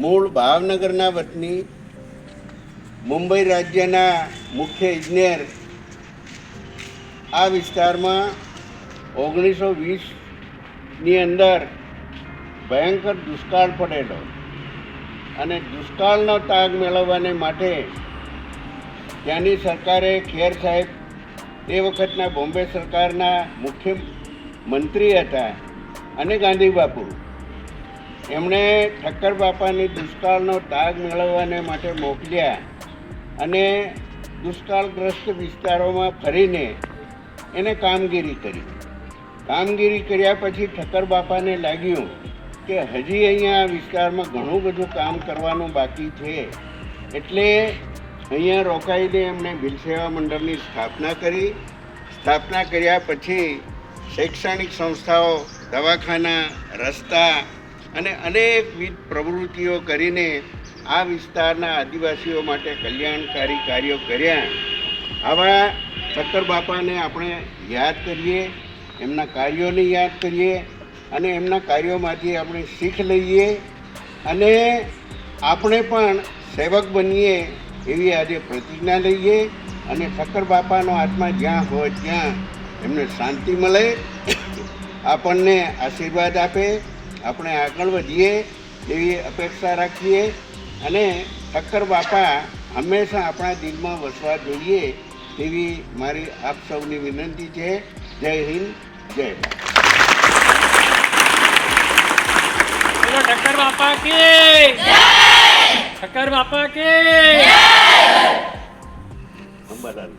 મૂળ ભાવનગરના વતની, મુંબઈ રાજ્યના મુખ્ય ઇજનેર, આ વિસ્તારમાં 1920ની અંદર ભયંકર દુષ્કાળ પડેલો અને દુષ્કાળનો તાગ મેળવવાને માટે ત્યાંની સરકારે ખેર સાહેબ તે વખતના બોમ્બે સરકારના મુખ્ય મંત્રી હતા અને ગાંધી બાપુ, એમણે ઠક્કર બાપાની દુષ્કાળનો તાગ મેળવવાને માટે મોકલ્યા અને દુષ્કાળગ્રસ્ત વિસ્તારોમાં ફરીને એને કામગીરી કરી. કામગીરી કર્યા પછી ઠક્કર બાપાને લાગ્યું કે હજી અહીંયા આ વિસ્તારમાં ઘણું બધું કામ કરવાનું બાકી છે, એટલે અહીંયા રોકાઈને એમણે ભીલ સેવા મંડળની સ્થાપના કરી. સ્થાપના કર્યા પછી શૈક્ષણિક સંસ્થાઓ, દવાખાના, રસ્તા અને અનેકવિધ પ્રવૃત્તિઓ કરીને આ વિસ્તારના આદિવાસીઓ માટે કલ્યાણકારી કાર્યો કર્યા. આવા ઠક્કર બાપાને આપણે યાદ કરીએ, એમના કાર્યોને યાદ કરીએ અને એમના કાર્યોમાંથી આપણે શીખ લઈએ અને આપણે પણ સેવક બનીએ એવી આજે પ્રતિજ્ઞા લઈએ અને ઠક્કર બાપાનો આત્મા જ્યાં હોય ત્યાં એમને શાંતિ મળે, આપણને આશીર્વાદ આપે, આપણે આગળ વધીએ એવી અપેક્ષા રાખીએ અને ઠક્કર બાપા હંમેશા આપણા દિલમાં વસવા જોઈએ એવી મારી આપ સૌની વિનંતી છે. જય હિન્દ, જય ભારત. ઠક્કર બાપા કી જય. ઠક્કર બાપા કી જય. અંબાલાલ.